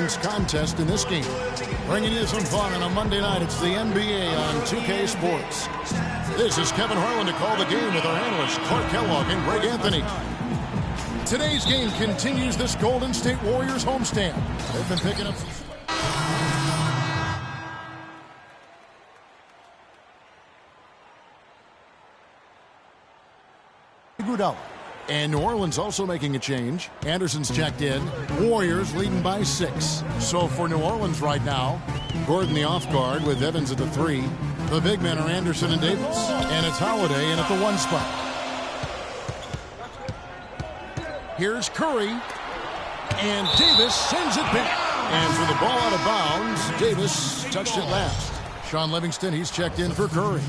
intense contest in this game. Bringing you some fun on a Monday night. It's the NBA on 2K Sports. This is Kevin Harlan to call the game with our analysts Clark Kellogg and Greg Anthony. Today's game continues this Golden State Warriors homestand. They've been picking up Goodell. And New Orleans also making a change. Anderson's checked in. Warriors leading by 6. So for New Orleans right now, Gordon the off guard with Evans at the 3. The big men are Anderson and Davis. And it's Holiday in at the 1 spot. Here's Curry. And Davis sends it back. And for the ball out of bounds, Davis touched it last. Sean Livingston, he's checked in for Curry.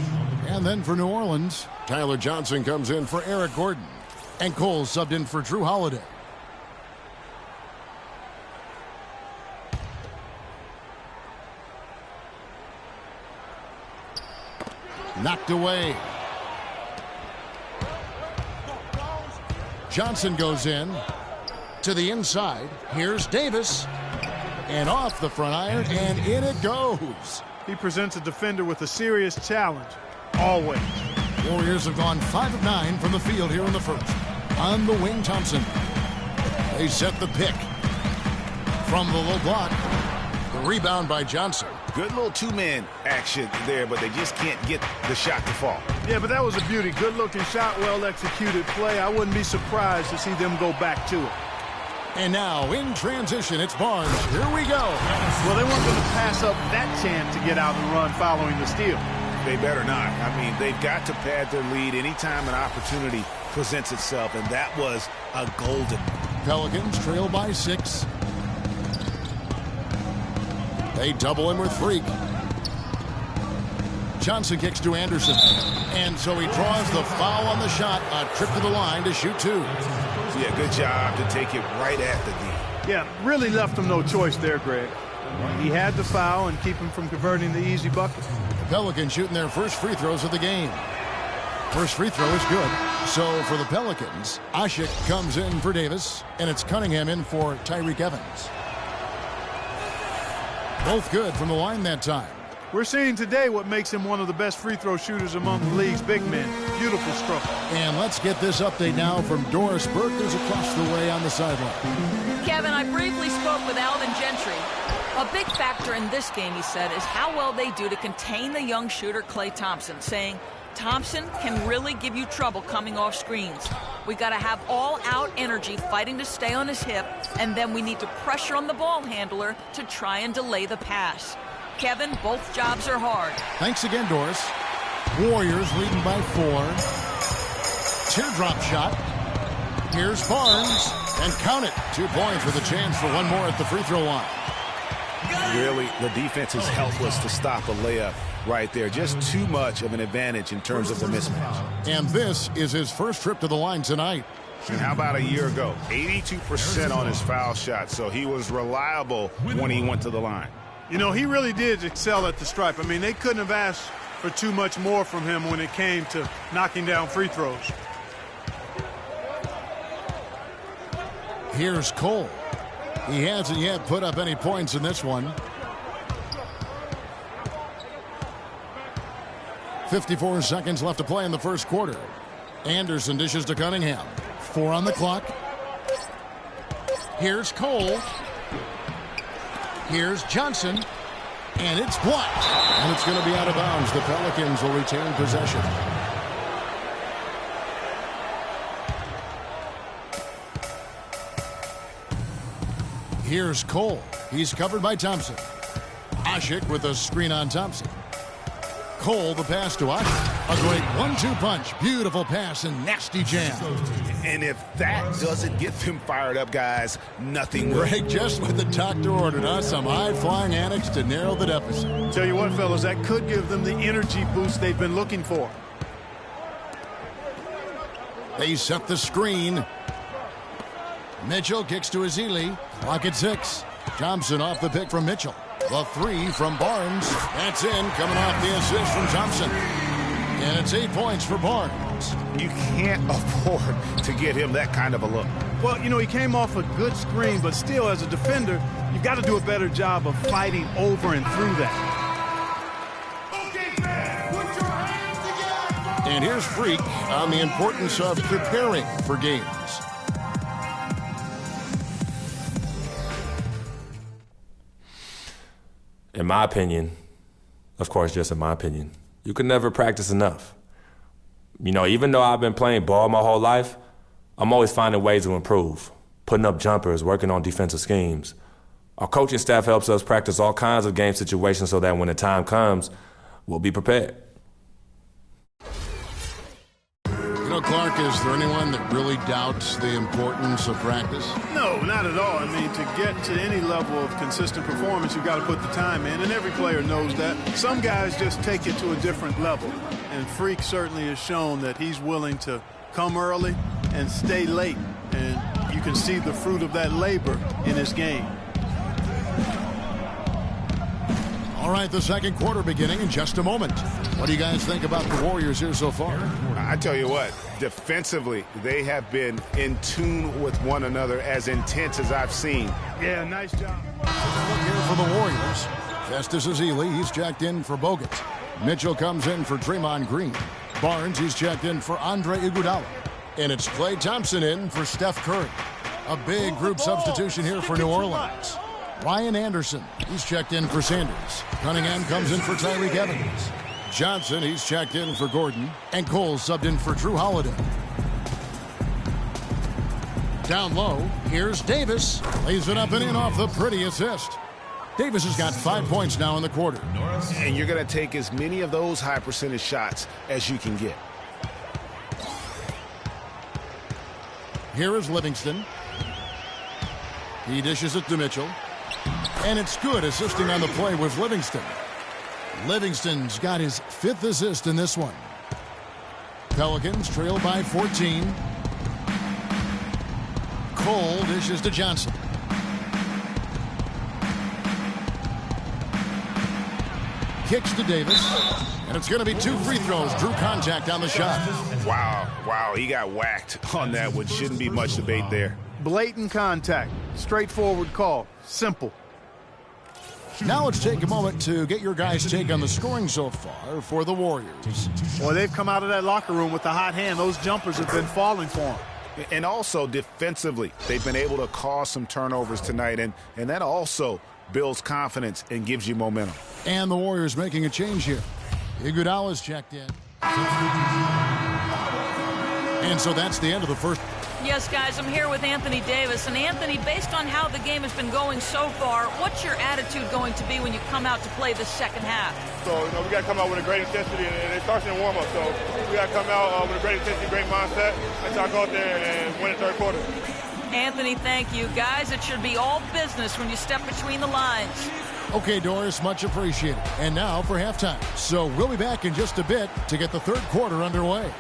And then for New Orleans, Tyler Johnson comes in for Eric Gordon. And Cole subbed in for Drew Holiday. Knocked away. Johnson goes in to the inside. Here's Davis. And off the front iron, and in it goes. He presents a defender with a serious challenge, always. Warriors have gone 5 of 9 from the field here in the first. On the wing, Thompson. They set the pick. From the low block. The rebound by Johnson. Good little two-man action there, but they just can't get the shot to fall. Yeah, but that was a beauty. Good-looking shot, well-executed play. I wouldn't be surprised to see them go back to it. And now, in transition, it's Barnes. Here we go. Well, they weren't going to pass up that chance to get out and run following the steal. They better not. I mean, they've got to pad their lead anytime an opportunity presents itself, and that was a golden. Pelicans trail by 6. They double him with Freak. Johnson kicks to Anderson. And so he draws the foul on the shot. A trip to the line to shoot 2. Yeah, good job to take it right at the D. Yeah, really left him no choice there, Greg. He had the foul and keep him from converting the easy bucket. The Pelicans shooting their first free throws of the game. First free throw is good. So for the Pelicans, Ashik comes in for Davis, and it's Cunningham in for Tyreek Evans. Both good from the line that time. We're seeing today what makes him one of the best free throw shooters among the league's big men. Beautiful stroke. And let's get this update now from Doris Burke, who's across the way on the sideline. Kevin, I briefly spoke with Alvin Gentry. A big factor in this game, he said, is how well they do to contain the young shooter Klay Thompson, saying Thompson can really give you trouble coming off screens. We got to have all-out energy fighting to stay on his hip, and then we need to pressure on the ball handler to try and delay the pass. Kevin, both jobs are hard. Thanks again, Doris. Warriors leading by 4. Teardrop shot. Here's Barnes. And count it. 2 points with a chance for one more at the free throw line. Really, the defense is helpless to stop a layup right there. Just too much of an advantage in terms of the mismatch. And this is his first trip to the line tonight. And how about a year ago? 82% on his foul shot, so he was reliable when he went to the line. You know, he really did excel at the stripe. I mean, they couldn't have asked for too much more from him when it came to knocking down free throws. Here's Cole. He hasn't yet put up any points in this one. 54 seconds left to play in the first quarter. Anderson dishes to Cunningham. 4 on the clock. Here's Cole. Here's Johnson. And it's blocked. And it's going to be out of bounds. The Pelicans will retain possession. Here's Cole. He's covered by Thompson. Ashik with a screen on Thompson. Cole, the pass to Ashik. A great 1-2 punch. Beautiful pass and nasty jam. And if that doesn't get them fired up, guys, nothing will. Greg, just what the doctor ordered us. Some high-flying antics to narrow the deficit. Tell you what, fellas, that could give them the energy boost they've been looking for. They set the screen. Mitchell kicks to Ezeli. Clock at 6. Thompson off the pick from Mitchell. The 3 from Barnes. That's in, coming off the assist from Thompson. And it's 8 points for Barnes. You can't afford to get him that kind of a look. Well, you know, he came off a good screen, but still, as a defender, You've got to do a better job of fighting over and through that. And here's Freak on the importance of preparing for games. In my opinion, of course, just in my opinion, you can never practice enough. You know, even though I've been playing ball my whole life, I'm always finding ways to improve, putting up jumpers, working on defensive schemes. Our coaching staff helps us practice all kinds of game situations so that when the time comes, we'll be prepared. You know, Clark, is there anyone that really doubts the importance of practice? No, not at all. I mean, to get to any level of consistent performance, you've got to put the time in, and every player knows that. Some guys just take it to a different level, and Freak certainly has shown that he's willing to come early and stay late, and you can see the fruit of that labor in his game. All right, the second quarter beginning in just a moment. What do you guys think about the Warriors here so far? I tell you what, defensively, they have been in tune with one another, as intense as I've seen. Yeah, nice job. Look here for the Warriors. Festus Ezeli, he's checked in for Bogut. Mitchell comes in for Draymond Green. Barnes, he's checked in for Andre Iguodala. And it's Klay Thompson in for Steph Curry. A big group substitution here for New Orleans. Ryan Anderson, he's checked in for Sanders. Cunningham comes in for Tyreek Evans. Johnson, he's checked in for Gordon. And Cole subbed in for Drew Holiday. Down low, here's Davis. Lays it up and in off the pretty assist. Davis has got 5 points now in the quarter. And you're going to take as many of those high percentage shots as you can get. Here is Livingston. He dishes it to Mitchell. And it's good. Assisting on the play was Livingston. Livingston's got his 5th assist in this one. Pelicans trail by 14. Cole dishes to Johnson. Kicks to Davis. And it's going to be 2 free throws. Drew contact on the shot. Wow, he got whacked on that one. Shouldn't be much debate there. Blatant contact. Straightforward call. Simple. Now let's take a moment to get your guys' take on the scoring so far for the Warriors. Well, they've come out of that locker room with the hot hand. Those jumpers have been falling for them. And also defensively, they've been able to cause some turnovers tonight, and that also builds confidence and gives you momentum. And the Warriors making a change here. Iguodala's checked in. And so that's the end of the first. Yes, guys, I'm here with Anthony Davis. And Anthony, based on how the game has been going so far, what's your attitude going to be when you come out to play the second half? So, we got to come out with a great intensity, and it starts in the warm-up. So, we got to come out with a great intensity, great mindset, and try to go out there and win the third quarter. Anthony, thank you. Guys, it should be all business when you step between the lines. Okay, Doris, much appreciated. And now for halftime. So we'll be back in just a bit to get the third quarter underway.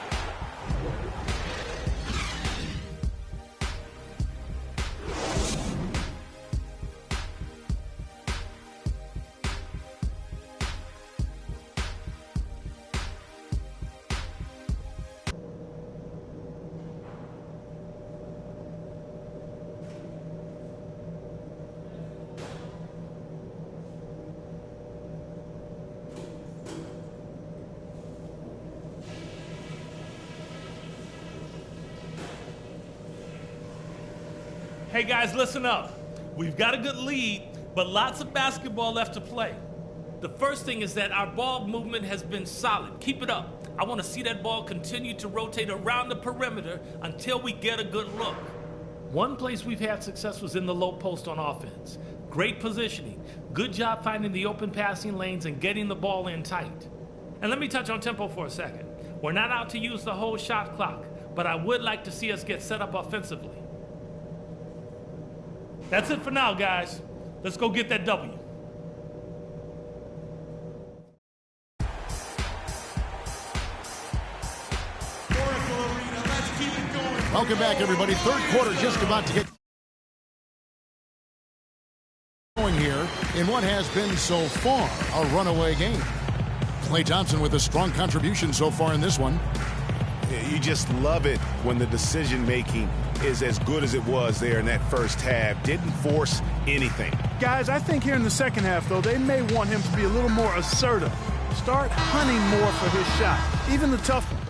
Hey guys, listen up. We've got a good lead, but lots of basketball left to play. The first thing is that our ball movement has been solid. Keep it up. I want to see that ball continue to rotate around the perimeter until we get a good look. One place we've had success was in the low post on offense. Great positioning. Good job finding the open passing lanes and getting the ball in tight. And let me touch on tempo for a second. We're not out to use the whole shot clock, but I would like to see us get set up offensively. That's it for now, guys. Let's go get that W. Welcome back, everybody. Third quarter just about to get going here in what has been so far a runaway game. Klay Thompson with a strong contribution so far in this one. You just love it when the decision-making is as good as it was there in that first half. Didn't force anything. Guys, I think here in the second half, though, they may want him to be a little more assertive. Start hunting more for his shot, even the tough one.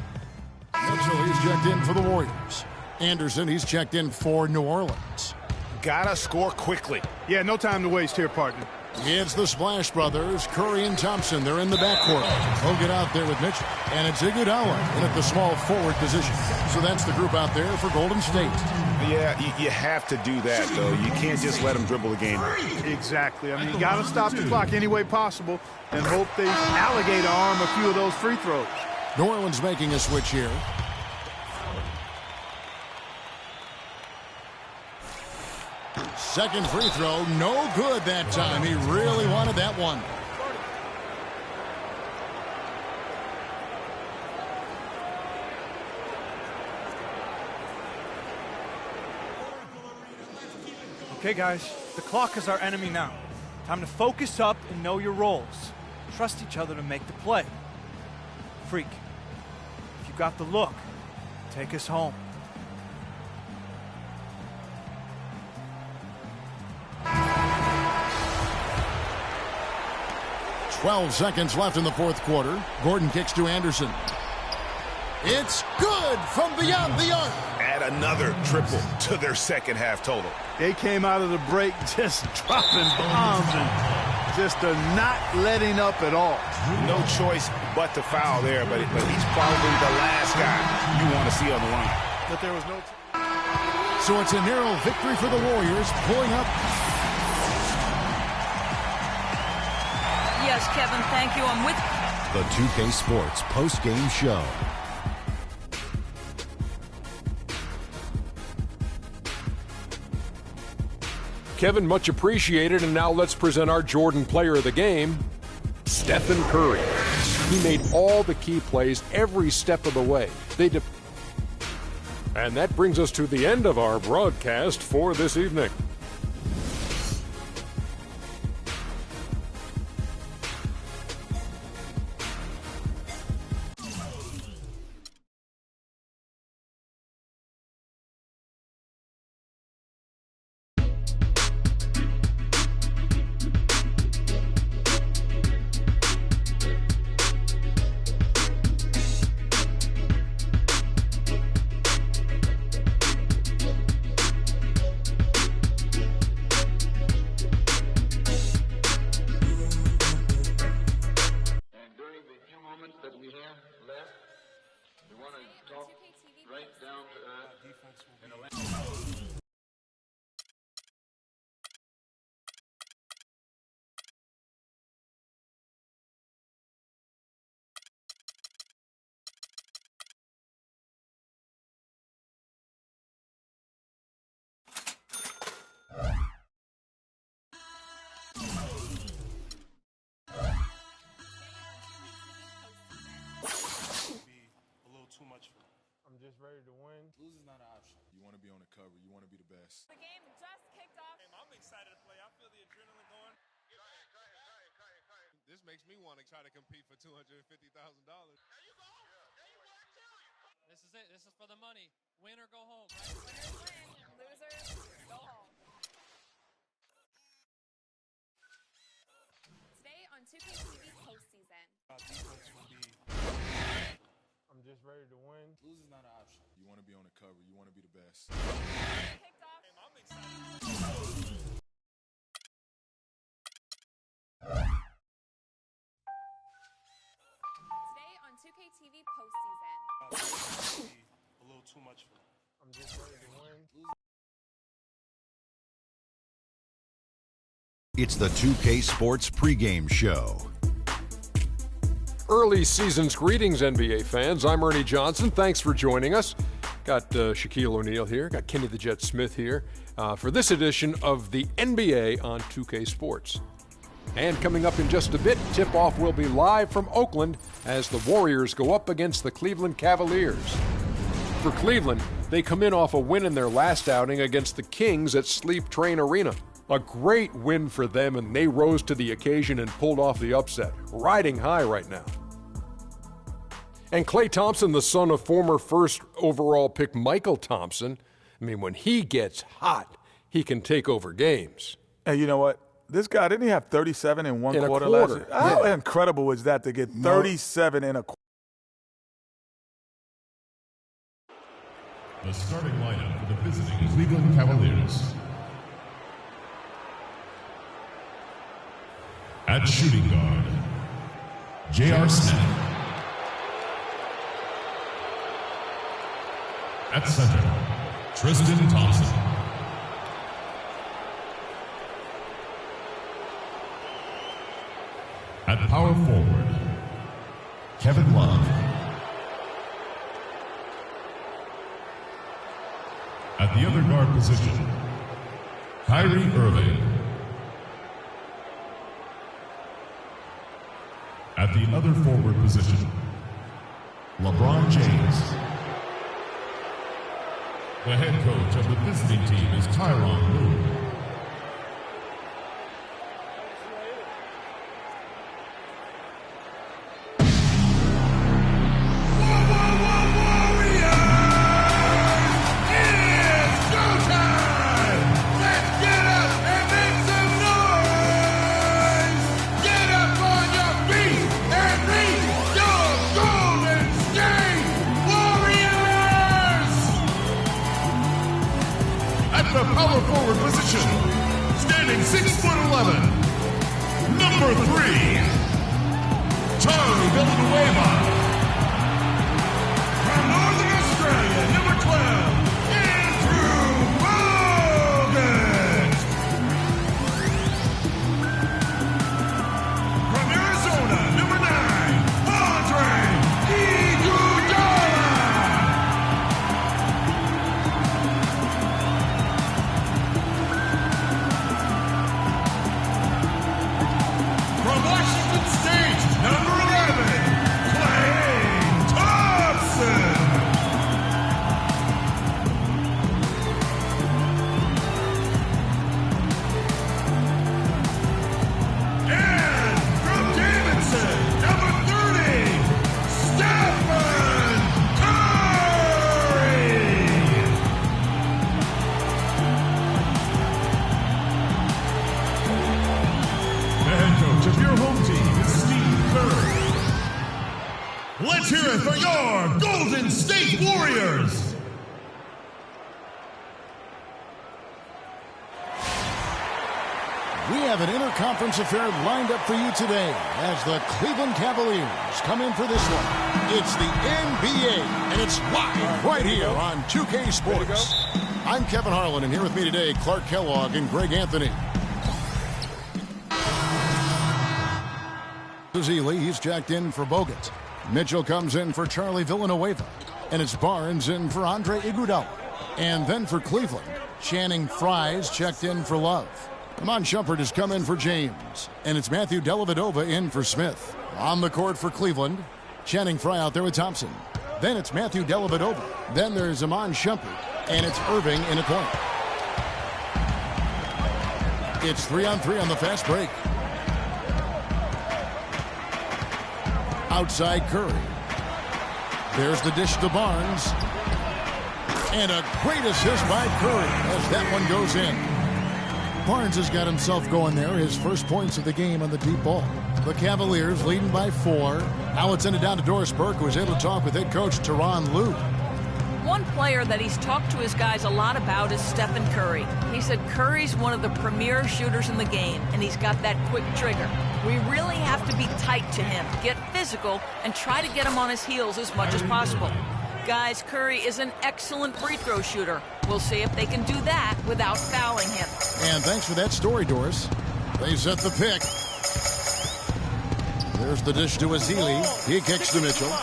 Mitchell, he's checked in for the Warriors. Anderson, he's checked in for New Orleans. Gotta score quickly. Yeah, no time to waste here, partner. It's the Splash Brothers, Curry and Thompson. They're in the backcourt. He'll get out there with Mitchell. And it's Iguodala in at the small forward position. So that's the group out there for Golden State. Yeah, you have to do that, though. You can't just let them dribble the game. Exactly. I mean, you got to stop the clock any way possible and hope they alligator arm a few of those free throws. New Orleans making a switch here. Second free throw, no good that time. He really wanted that one. Okay, guys, the clock is our enemy now. Time to focus up and know your roles. Trust each other to make the play. Freak, if you got the look, take us home. 12 seconds left in the fourth quarter. Gordon kicks to Anderson. It's good from beyond the arc. Add another triple to their second half total. They came out of the break just dropping bombs and just not letting up at all. No choice but to foul there, but he's probably the last guy you want to see on the line. But there was no... So it's a narrow victory for the Warriors, pulling up. Yes, Kevin, thank you. I'm with the 2K Sports post-game show. Kevin, much appreciated, and now let's present our Jordan player of the game, Stephen Curry. He made all the key plays every step of the way. And that brings us to the end of our broadcast for this evening. Just ready to win. Losing's not an option. You want to be on the cover. You want to be the best. The game just kicked off. I'm excited to play. I feel the adrenaline going. This makes me want to try to compete for $250,000. There you go. There you work too. This is it. This is for the money. Win or go home. Right? Winners win. Losers go home. Today on 2K TV postseason. I'm just ready to win. Losing's not an option. You want to be on the cover. You want to be the best. Kicked off. I'm excited. Today on 2K TV postseason. A little too much for me. I'm just ready to win. It's the 2K Sports pregame show. Early season's greetings, NBA fans. I'm Ernie Johnson. Thanks for joining us. Got Shaquille O'Neal here. Got Kenny the Jet Smith here for this edition of the NBA on 2K Sports. And coming up in just a bit, tip-off will be live from Oakland as the Warriors go up against the Cleveland Cavaliers. For Cleveland, they come in off a win in their last outing against the Kings at Sleep Train Arena. A great win for them, and they rose to the occasion and pulled off the upset, riding high right now. And Klay Thompson, the son of former first overall pick Michael Thompson, I mean, when he gets hot, he can take over games. And you know what? This guy, didn't he have 37 in one quarter last year? How incredible is that to get 37 in a quarter? The starting lineup for the visiting Cleveland Cavaliers. At shooting guard, J.R. Smith. At center, Tristan Thompson. At power forward, Kevin Love. At the other guard position, Kyrie Irving. At the other forward position, LeBron James. The head coach of the visiting team is Tyronn Lue. Power forward position, standing 6'11", number 3, Charlie Villanueva. From Northern Australia, number 12, Andrew Bogut. From Arizona, number 9, Andre Iguodala. From Washington State, number 11, Klay Thompson. And from Davidson, number 30, Stephen Curry. The head coach of your home team is Steve Kerr. Let's hear it for your Golden State Warriors. We have an interconference affair lined up for you today as the Cleveland Cavaliers come in for this one. It's the NBA, and it's live right here on 2K Sports. I'm Kevin Harlan, and here with me today, Clark Kellogg and Greg Anthony. Ely, he's jacked in for Bogut. Mitchell comes in for Charlie Villanueva. And it's Barnes in for Andre Iguodala. And then for Cleveland, Channing Frye's checked in for Love. Iman Shumpert has come in for James. And it's Matthew Dellavedova in for Smith. On the court for Cleveland, Channing Frye out there with Thompson. Then it's Matthew Dellavedova. Then there's Iman Shumpert. And it's Irving in a point. It's 3-on-3 on the fast break. Outside Curry. There's the dish to Barnes. And a great assist by Curry as that one goes in. Barnes has got himself going there. His first points of the game on the deep ball. The Cavaliers leading by 4. Now it's ended down to Doris Burke, who was able to talk with head coach Tyronn Lue. One player that he's talked to his guys a lot about is Stephen Curry. He said Curry's one of the premier shooters in the game, and he's got that quick trigger. We really have to be tight to him, get physical, and try to get him on his heels as much as possible. Guys, Curry is an excellent free throw shooter. We'll see if they can do that without fouling him. And thanks for that story, Doris. They set the pick. There's the dish to Azili. He kicks to Mitchell.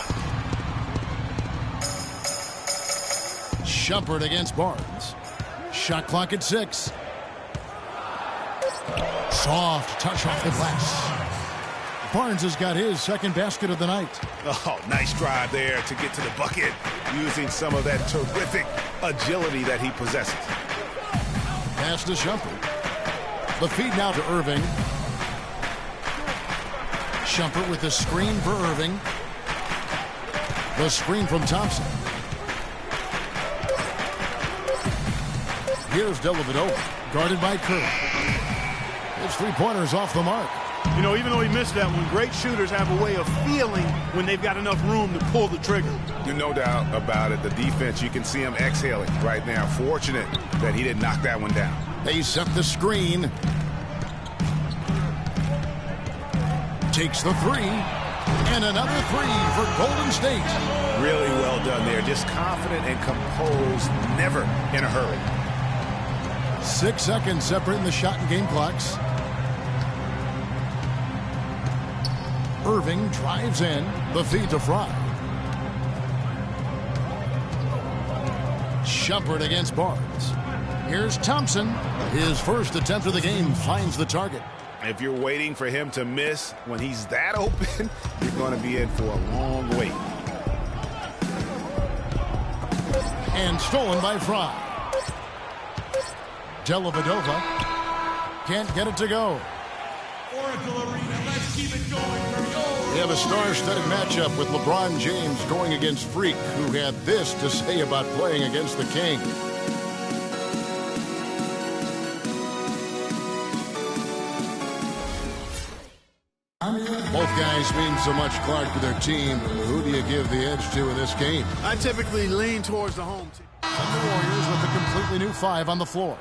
Shumpert against Barnes. Shot clock at 6. Soft touch off the glass. Barnes has got his second basket of the night. Oh, nice drive there to get to the bucket using some of that terrific agility that he possesses. Pass to Shumpert. The feed now to Irving. Shumpert with the screen for Irving. The screen from Thompson. Here's Dellavedova, guarded by Curry. His three-pointers off the mark. You know, even though he missed that one, great shooters have a way of feeling when they've got enough room to pull the trigger. No doubt about it. The defense, you can see him exhaling right now. Fortunate that he didn't knock that one down. They set the screen. Takes the three. And another three for Golden State. Really well done there. Just confident and composed, never in a hurry. 6 seconds separating the shot and game clocks. Irving drives in. The feed to Fry. Shumpert against Barnes. Here's Thompson. His first attempt of the game finds the target. If you're waiting for him to miss when he's that open, you're going to be in for a long wait. And stolen by Fry. Dellavedova can't get it to go. Oracle Arena, let's keep it going. We have a star-studded matchup with LeBron James going against Freak, who had this to say about playing against the King. Both guys mean so much, Clark, to their team. Who do you give the edge to in this game? I typically lean towards the home team. And the Warriors with a completely new 5 on the floor.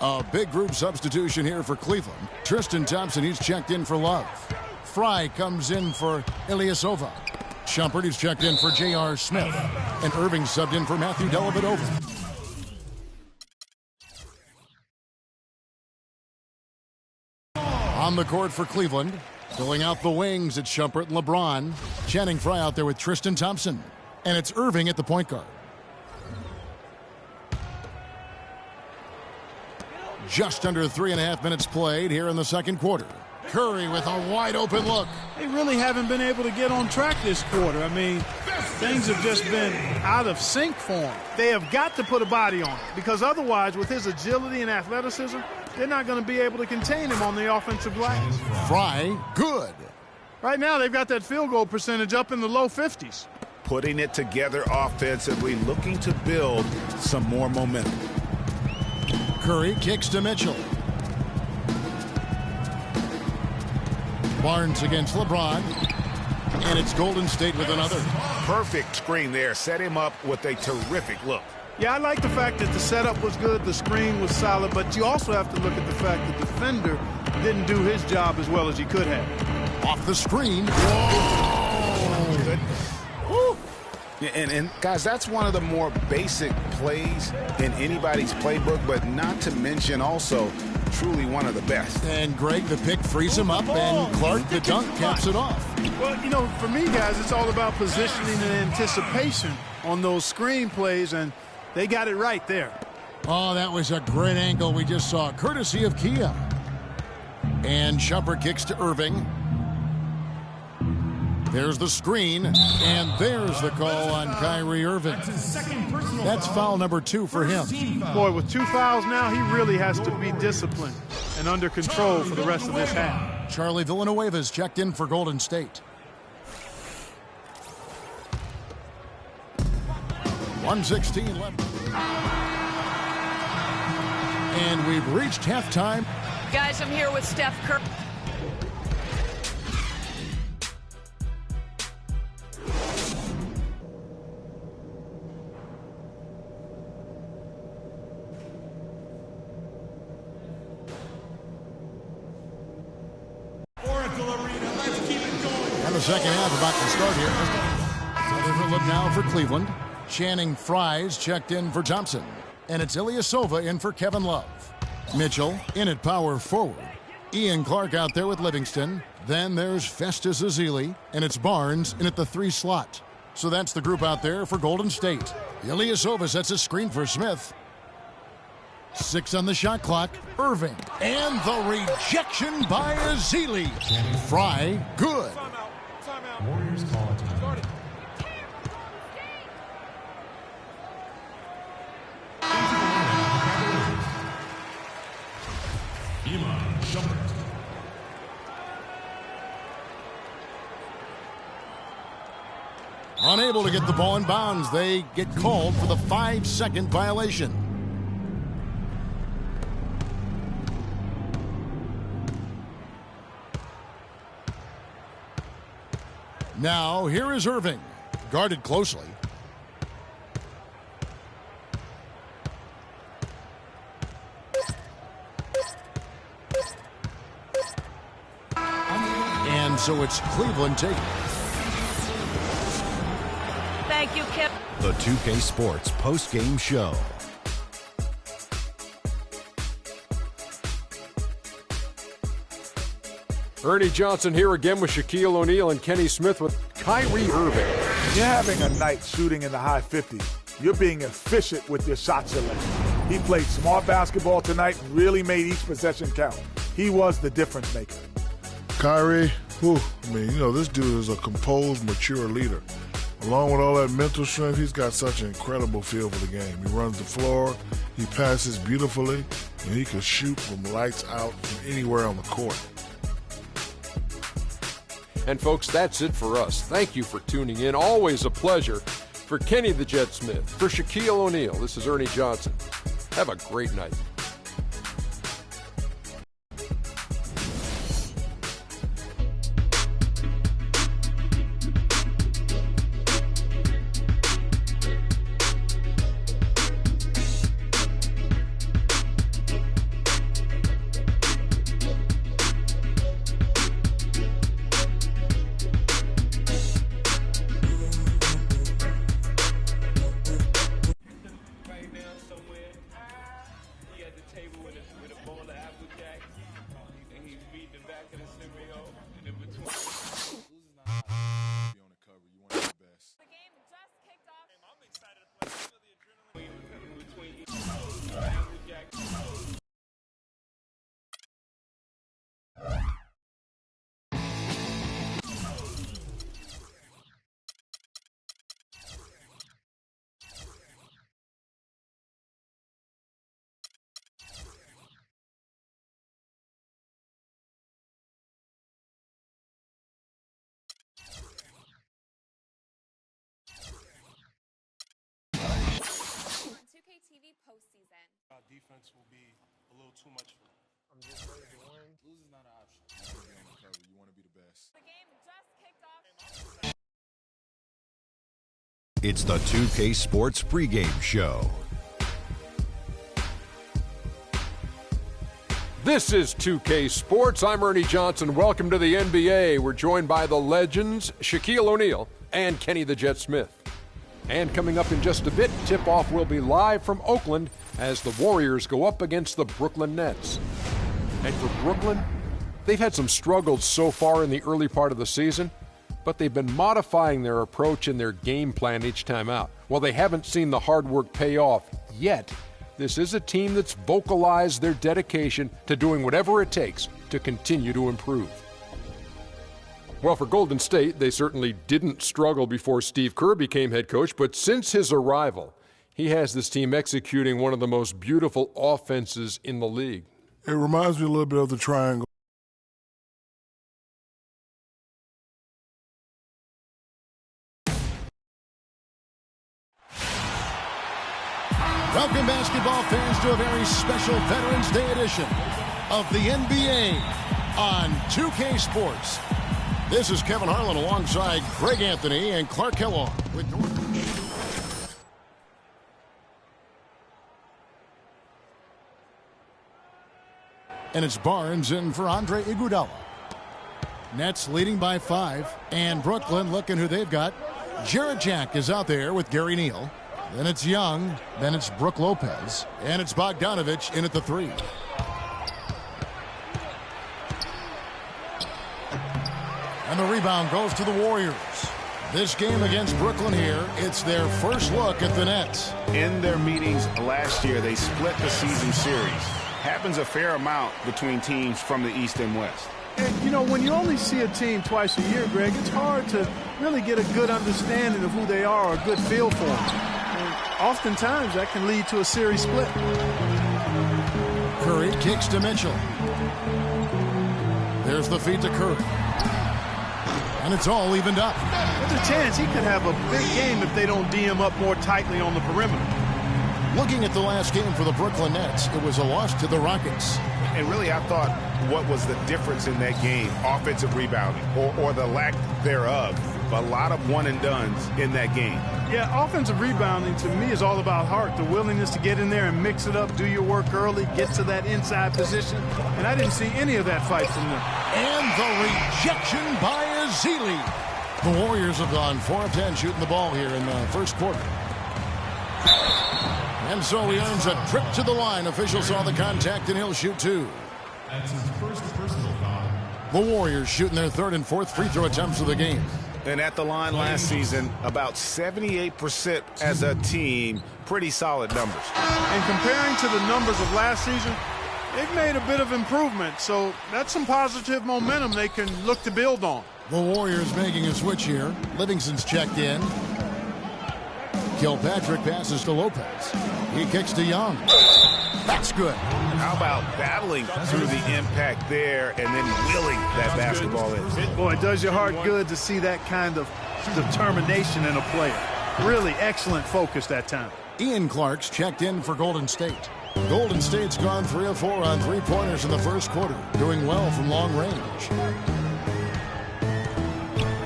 A big group substitution here for Cleveland. Tristan Thompson, he's checked in for Love. Fry comes in for Ilyasova. Shumpert, he's checked in for J.R. Smith. And Irving subbed in for Matthew Dellavedova. On the court for Cleveland. Filling out the wings, it's Shumpert and LeBron. Channing Frye out there with Tristan Thompson. And it's Irving at the point guard. Just under 3.5 minutes played here in the second quarter. Curry with a wide open look. They really haven't been able to get on track this quarter. I mean, things have just been out of sync for them. They have got to put a body on it because otherwise, with his agility and athleticism, they're not going to be able to contain him on the offensive glass. Fry, good. Right now, they've got that field goal percentage up in the low 50s. Putting it together offensively, looking to build some more momentum. Curry kicks to Mitchell. Barnes against LeBron. And it's Golden State with another. Perfect screen there. Set him up with a terrific look. Yeah, I like the fact that the setup was good, the screen was solid, but you also have to look at the fact that the defender didn't do his job as well as he could have. Off the screen. Whoa! Goodness. Woo. And guys, that's one of the more basic plays in anybody's playbook, but not to mention also truly one of the best. And Greg, the pick frees him up, and Clark, the dunk, caps it off. Well, you know, for me, guys, it's all about positioning and anticipation on those screen plays, and they got it right there. Oh, that was a great angle we just saw, courtesy of Kia. And Shumpert kicks to Irving. There's the screen, and there's the call on Kyrie Irving. That's foul number 2 for him. Boy, with 2 fouls now, he really has to be disciplined and under control for the rest of this half. Charlie Villanueva's checked in for Golden State. 1:16 left. And we've reached halftime. Guys, I'm here with Steph Curry. Oracle Arena, let's keep it going. And the second half about to start here. So different look now for Cleveland. Channing Frye's checked in for Thompson. And it's Ilyasova in for Kevin Love. Mitchell in at power forward. Ian Clark out there with Livingston. Then there's Festus Ezeli. And it's Barnes in at the 3 slot. So that's the group out there for Golden State. Ilyasova sets a screen for Smith. 6 on the shot clock. Irving. And the rejection by Ezeli. Frye, good. Warriors call a timeout. Shumpert. Unable to get the ball in bounds. They get called for the 5-second violation. Now, here is Irving. Guarded closely. And so it's Cleveland taking. Thank you, Kip. The 2K Sports post-game show. Ernie Johnson here again with Shaquille O'Neal and Kenny Smith with Kyrie Irving. When you're having a night shooting in the high 50s, you're being efficient with your shot selection. He played smart basketball tonight and really made each possession count. He was the difference maker. Kyrie, this dude is a composed, mature leader. Along with all that mental strength, he's got such an incredible feel for the game. He runs the floor, he passes beautifully, and he can shoot from lights out from anywhere on the court. And folks, that's it for us. Thank you for tuning in. Always a pleasure. For Kenny the Jet Smith, for Shaquille O'Neal, this is Ernie Johnson. Have a great night. Postseason. Our defense will be a little too much for them. I'm just ready to win. Losing not an option. You want to be on the cover. You want to be the best. The game just kicked off. It's the 2K Sports pregame show. This is 2K Sports. I'm Ernie Johnson. Welcome to the NBA. We're joined by the legends, Shaquille O'Neal and Kenny the Jet Smith. And coming up in just a bit, tip-off will be live from Oakland as the Warriors go up against the Brooklyn Nets. And for Brooklyn, they've had some struggles so far in the early part of the season, but they've been modifying their approach and their game plan each time out. While they haven't seen the hard work pay off yet, this is a team that's vocalized their dedication to doing whatever it takes to continue to improve. Well, for Golden State, they certainly didn't struggle before Steve Kerr became head coach, but since his arrival, he has this team executing one of the most beautiful offenses in the league. It reminds me a little bit of the triangle. Welcome, basketball fans, to a very special Veterans Day edition of the NBA on 2K Sports. This is Kevin Harlan alongside Greg Anthony and Clark Kellogg with North. And it's Barnes in for Andre Iguodala. Nets leading by 5, and Brooklyn looking who they've got. Jarrett Jack is out there with Gary Neal. Then it's Young, then it's Brook Lopez, and it's Bogdanovich in at the 3. And the rebound goes to the Warriors. This game against Brooklyn here, it's their first look at the Nets. In their meetings last year, they split the season series. Happens a fair amount between teams from the East and West. And, when you only see a team twice a year, Greg, it's hard to really get a good understanding of who they are or a good feel for them. And oftentimes, that can lead to a series split. Curry kicks to Mitchell. There's the feed to Curry. And it's all evened up. There's a chance he could have a big game if they don't D him up more tightly on the perimeter. Looking at the last game for the Brooklyn Nets, it was a loss to the Rockets. And really, I thought what was the difference in that game? Offensive rebounding or the lack thereof. A lot of one-and-dones in that game. Yeah, offensive rebounding to me is all about heart, the willingness to get in there and mix it up, do your work early, get to that inside position. And I didn't see any of that fight from them. And the rejection by Ezeli. The Warriors have gone 4 of 10 shooting the ball here in the first quarter. And so he earns a trip to the line. Official saw the contact, and he'll shoot 2. That's his first personal foul. The Warriors shooting their 3rd and 4th free throw attempts of the game. And at the line last season, about 78% as a team. Pretty solid numbers. And comparing to the numbers of last season, they've made a bit of improvement. So that's some positive momentum they can look to build on. The Warriors making a switch here. Livingston's checked in. Kilpatrick passes to Lopez. He kicks to Young. That's good. How about battling through the impact there and then willing that basketball in? Boy, it does your heart good to see that kind of determination in a player. Really excellent focus that time. Ian Clark's checked in for Golden State. Golden State's gone 3 of 4 on three-pointers in the first quarter, doing well from long range.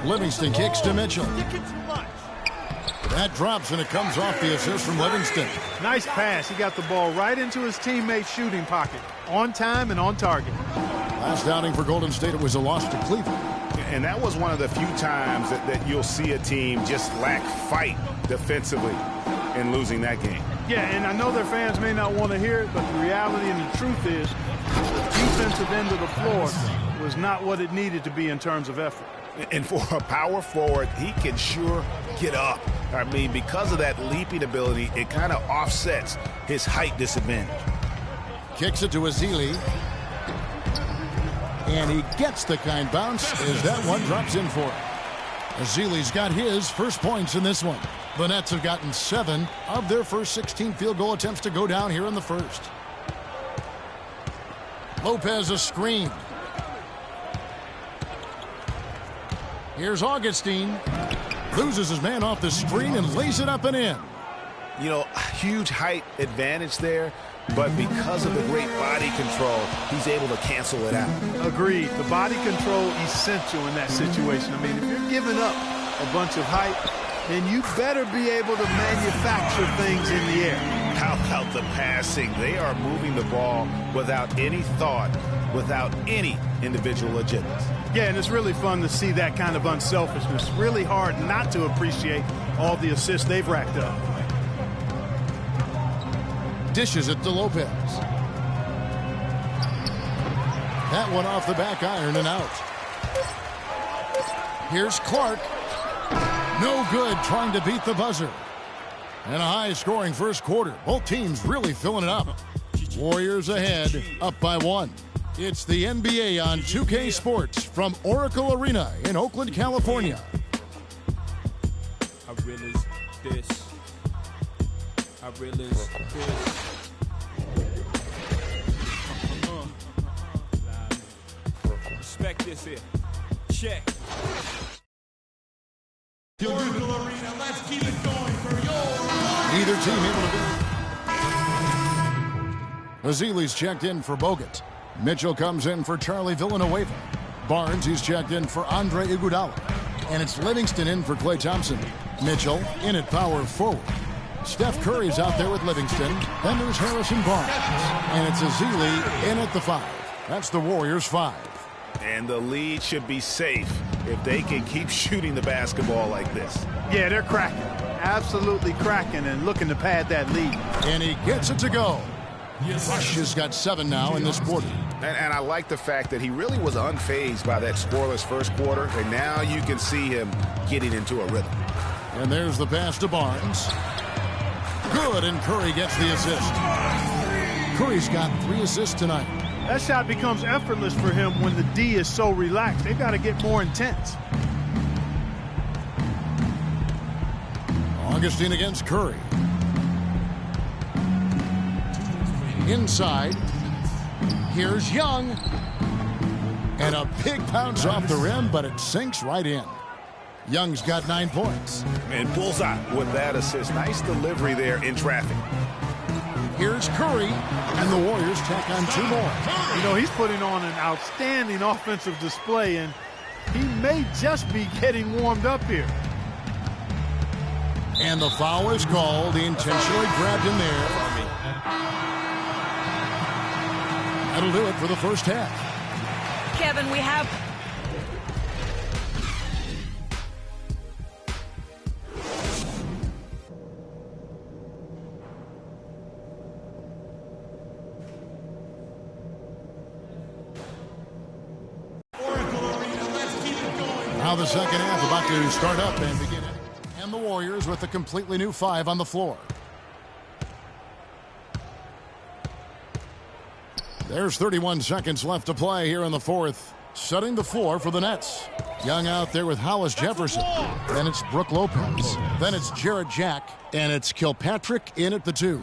Livingston kicks to Mitchell. That drops, and it comes off the assist from Livingston. Nice pass. He got the ball right into his teammate's shooting pocket. On time and on target. Last outing for Golden State, it was a loss to Cleveland. And that was one of the few times that you'll see a team just lack fight defensively in losing that game. Yeah, and I know their fans may not want to hear it, but the reality and the truth is the defensive end of the floor was not what it needed to be in terms of effort. And for a power forward, he can sure get up. I mean, because of that leaping ability, it kind of offsets his height disadvantage. Kicks it to Ezeli. And he gets the kind bounce as that one drops in for him. Ezeli's got his first points in this one. The Nets have gotten 7 of their first 16 field goal attempts to go down here in the first. Lopez a screen. Here's Augustine. Loses his man off the screen and lays it up and in. You know, huge height advantage there, but because of the great body control, he's able to cancel it out. Agreed. The body control essential in that situation. I mean, if you're giving up a bunch of height, then you better be able to manufacture things in the air. How about the passing? They are moving the ball without any thought, without any individual agendas. Yeah, and it's really fun to see that kind of unselfishness. Really hard not to appreciate all the assists they've racked up. Dishes it to Lopez. That one off the back iron and out. Here's Clark. No good, trying to beat the buzzer. And a high-scoring first quarter. Both teams really filling it up. Warriors ahead, up by 1. It's the NBA on 2K Sports from Oracle Arena in Oakland, California. I realize this. I realize this. Respect this here. Check. Oracle Arena, let's keep it going for your... Either team able to do. Ezeli's checked in for Bogut. Mitchell comes in for Charlie Villanueva. Barnes, he's checked in for Andre Iguodala. And it's Livingston in for Klay Thompson. Mitchell in at power forward. Steph Curry's out there with Livingston. Then there's Harrison Barnes. And it's Ezeli in at the 5. That's the Warriors' 5. And the lead should be safe if they can keep shooting the basketball like this. Yeah, they're cracking. Absolutely cracking and looking to pad that lead. And he gets it to go. Rush has got 7 now in this quarter. And I like the fact that he really was unfazed by that scoreless first quarter. And now you can see him getting into a rhythm. And there's the pass to Barnes. Good, and Curry gets the assist. Curry's got 3 assists tonight. That shot becomes effortless for him when the D is so relaxed. They've got to get more intense. Augustine against Curry. Inside. Here's Young. And a big bounce off the rim, but it sinks right in. Young's got 9 points. And bullseye with that assist. Nice delivery there in traffic. Here's Curry, and the Warriors tack on 2 more. You know, he's putting on an outstanding offensive display, and he may just be getting warmed up here. And the foul is called. He intentionally grabbed him there. That'll do it for the first half. Kevin, we have... Now the second half about to start up and begin. And the Warriors with a completely new 5 on the floor. There's 31 seconds left to play here in the fourth. Setting the floor for the Nets. Young out there with Hollis Jefferson. Then it's Brook Lopez. Then it's Jarrett Jack. And it's Kilpatrick in at the 2.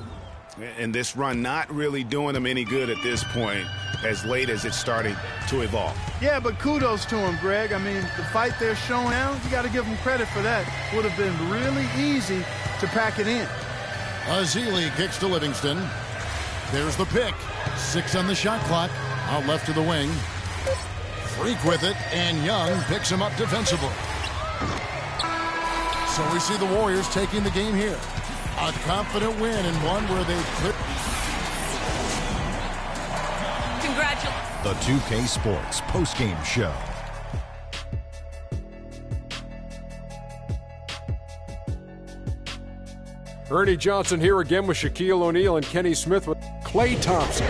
And this run not really doing them any good at this point, as late as it's starting to evolve. Yeah, but kudos to him, Greg. I mean, the fight they're showing now, you got to give them credit for that. Would have been really easy to pack it in. Azili kicks to Livingston. There's the pick. 6 on the shot clock. Out left to the wing. Freak with it, and Young picks him up defensively. So we see the Warriors taking the game here. A confident win and one where they could. Congratulations. The 2K Sports postgame show. Ernie Johnson here again with Shaquille O'Neal and Kenny Smith with Klay Thompson.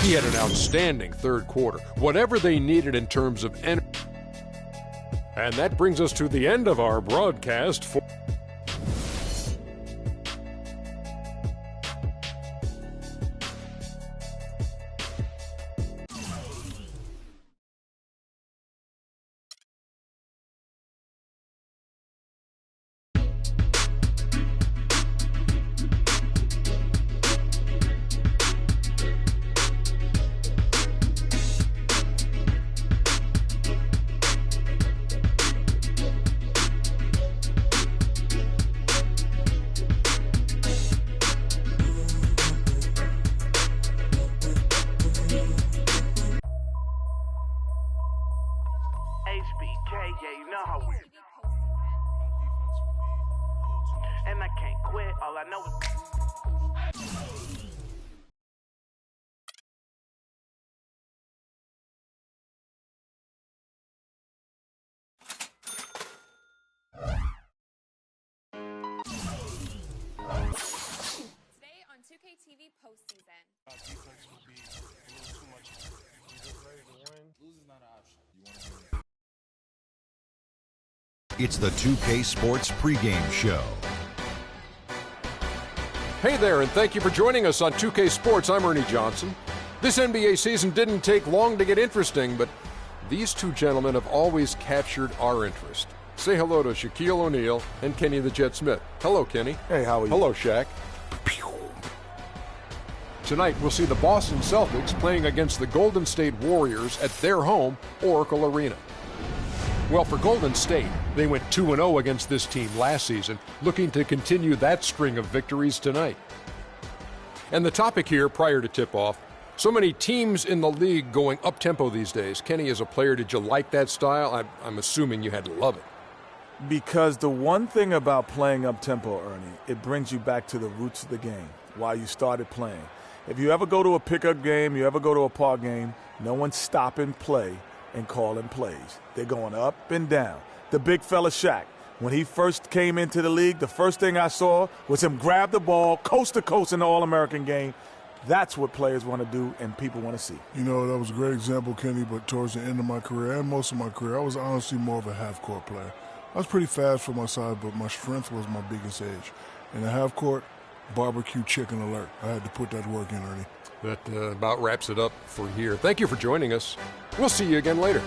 He had an outstanding third quarter, whatever they needed in terms of energy. And that brings us to the end of our broadcast for and I can't quit. All I know is today on 2K TV postseason. Defense would be a little too much. We're just ready to win. Lose is not an option. You want to win. It's the 2K Sports pregame show. Hey there, and thank you for joining us on 2K Sports. I'm Ernie Johnson. This NBA season didn't take long to get interesting, but these two gentlemen have always captured our interest. Say hello to Shaquille O'Neal and Kenny the Jet Smith. Hello, Kenny. Hey, how are you? Hello, Shaq. Tonight, we'll see the Boston Celtics playing against the Golden State Warriors at their home, Oracle Arena. Well, for Golden State, they went 2-0 against this team last season, looking to continue that string of victories tonight. And the topic here, prior to tip-off, so many teams in the league going up-tempo these days. Kenny, as a player, did you like that style? I'm assuming you had to love it. Because the one thing about playing up-tempo, Ernie, it brings you back to the roots of the game, why you started playing. If you ever go to a pickup game, you ever go to a park game, no one's stopping play and calling plays. They're going up and down. The big fella Shaq, when he first came into the league, the first thing I saw was him grab the ball coast to coast in the All-American game. That's what players want to do and people want to see. You know, that was a great example, Kenny, but towards the end of my career and most of my career, I was honestly more of a half-court player. I was pretty fast for my size, but my strength was my biggest edge. In the half-court, barbecue chicken alert. I had to put that work in, Ernie. That about wraps it up for here. Thank you for joining us. We'll see you again later.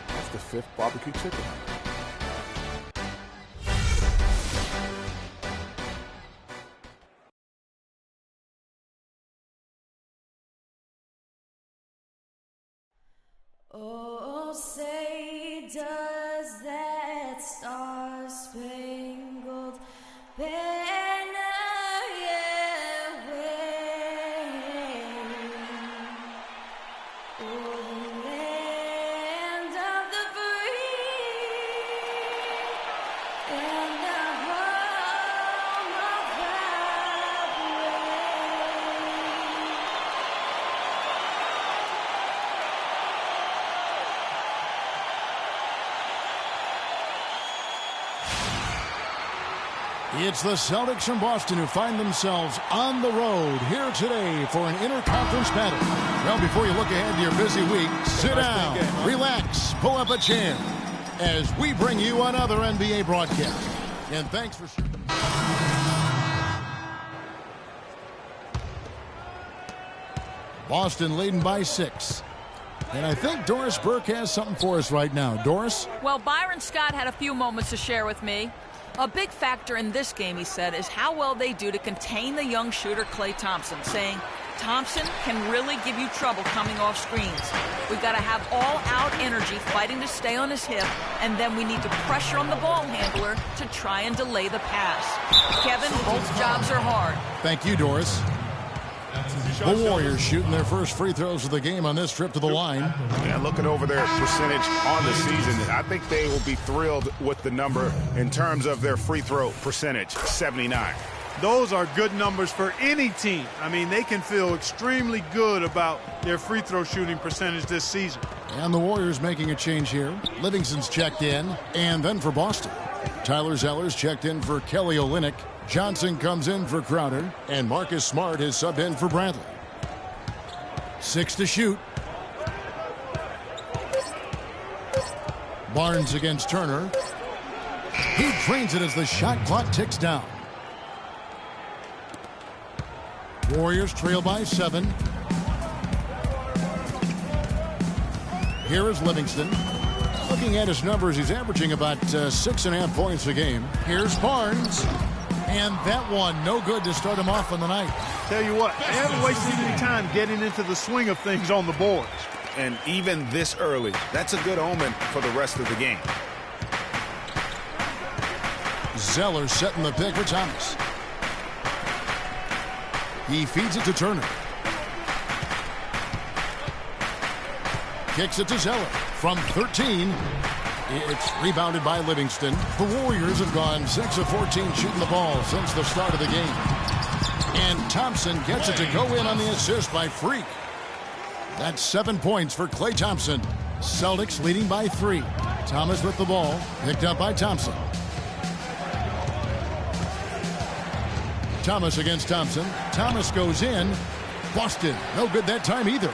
That's the 5th barbecue chicken. Oh. does that star-spangled banner yet wave o'er the land of the free and the home of the It's the Celtics from Boston who find themselves on the road here today for an interconference battle. Well, before you look ahead to your busy week, sit down, relax, pull up a chair as we bring you another NBA broadcast. And thanks for... Boston leading by 6. And I think Doris Burke has something for us right now. Doris? Well, Byron Scott had a few moments to share with me. A big factor in this game, he said, is how well they do to contain the young shooter Klay Thompson, saying Thompson can really give you trouble coming off screens. We've got to have all-out energy fighting to stay on his hip, and then we need to pressure on the ball handler to try and delay the pass. Kevin, both jobs are hard. Thank you, Doris. The Warriors shooting their first free throws of the game on this trip to the line. Yeah, looking over their percentage on the season, I think they will be thrilled with the number in terms of their free throw percentage, 79. Those are good numbers for any team. I mean, they can feel extremely good about their free throw shooting percentage this season. And the Warriors making a change here. Livingston's checked in, and then for Boston, Tyler Zeller's checked in for Kelly Olynyk. Johnson comes in for Crowder, and Marcus Smart is subbed in for Bradley. 6 to shoot. Barnes against Turner. He drains it as the shot clock ticks down. Warriors trail by 7. Here is Livingston. Looking at his numbers, he's averaging about 6.5 points a game. Here's Barnes. And that one, no good to start him off on the night. Tell you what, they haven't wasted any time getting into the swing of things on the boards. And even this early, that's a good omen for the rest of the game. Zeller setting the pick for Thomas. He feeds it to Turner. Kicks it to Zeller. From 13, it's rebounded by Livingston. The Warriors have gone 6 of 14 shooting the ball since the start of the game. And Thompson gets it to go in on the assist by Freak. That's 7 points for Klay Thompson. Celtics leading by 3. Thomas with the ball, picked up by Thompson. Thomas against Thompson. Thomas goes in. Boston, no good that time either.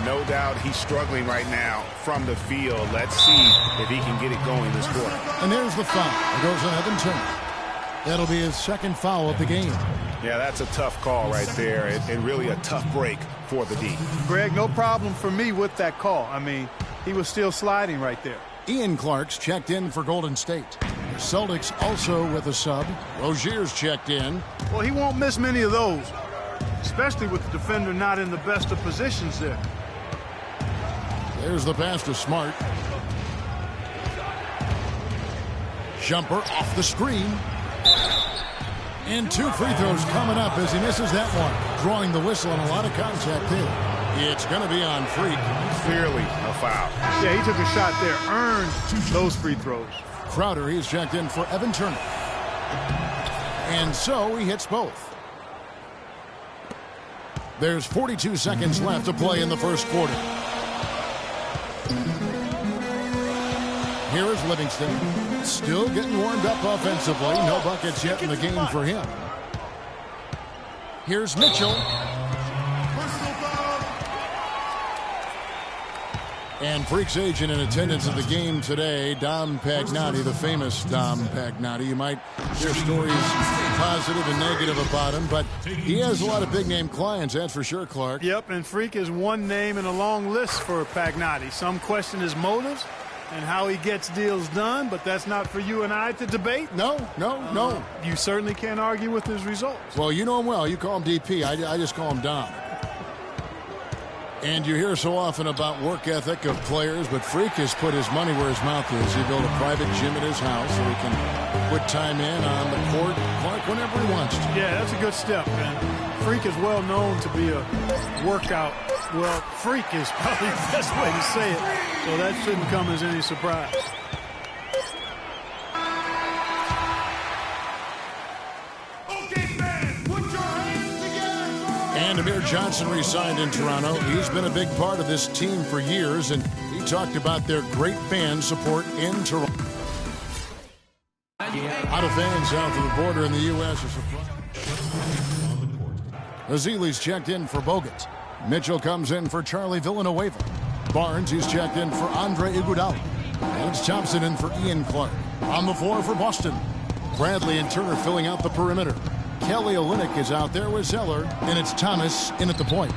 No doubt he's struggling right now from the field. Let's see if he can get it going this quarter. And there's the foul. It goes on Evan Turner. That'll be his second foul of the game. Yeah, that's a tough call right there, and really a tough break for the D. Greg, no problem for me with that call. I mean, he was still sliding right there. Ian Clark's checked in for Golden State. The Celtics also with a sub. Rozier's checked in. Well, he won't miss many of those, especially with the defender not in the best of positions there. There's the pass to Smart. Jumper off the screen. And 2 free throws coming up as he misses that one. Drawing the whistle and a lot of contact there. It's going to be on Freak. Clearly a foul. Yeah, he took a shot there. Earned those free throws. Crowder, he's checked in for Evan Turner. And so he hits both. There's 42 seconds left to play in the first quarter. Here is Livingston, still getting warmed up offensively. No buckets yet in the game for him. Here's Mitchell. And Freak's agent in attendance at the game today, Dom Pagnotti, the famous Dom Pagnotti. You might hear stories positive and negative about him, but he has a lot of big-name clients, that's for sure, Clark. Yep, and Freak is one name in a long list for Pagnotti. Some question his motives and how he gets deals done, but that's not for you and I to debate. No. You certainly can't argue with his results. Well, you know him well. You call him DP. I just call him Dom. And you hear so often about work ethic of players, but Freak has put his money where his mouth is. He built a private gym at his house so he can put time in on the court, Clark, whenever he wants to. Yeah, that's a good step. And Freak is well known to be a workout. Well, freak is probably the best way to say it, so that shouldn't come as any surprise. And Amir Johnson re-signed in Toronto. He's been a big part of this team for years, and he talked about their great fan support in Toronto. A lot of fans south of the border in the U.S. are surprised. Azili's checked in for Bogut. Mitchell comes in for Charlie Villanueva. Barnes, he's checked in for Andre Iguodala. And it's Thompson in for Ian Clark. On the floor for Boston, Bradley and Turner filling out the perimeter. Kelly Olynyk is out there with Zeller, and it's Thomas in at the point.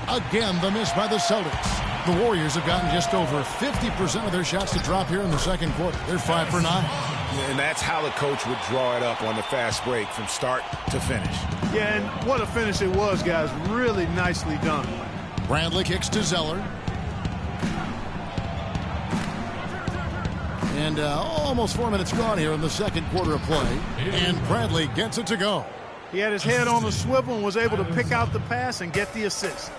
Again, the miss by the Celtics. The Warriors have gotten just over 50% of their shots to drop here in the second quarter. They're 5 for 9. And that's how the coach would draw it up on the fast break from start to finish. Yeah, and what a finish it was, guys. Really nicely done. Bradley kicks to Zeller. And almost 4 minutes gone here in the second quarter of play. And Bradley gets it to go. He had his head on a swivel and was able to pick out the pass and get the assist.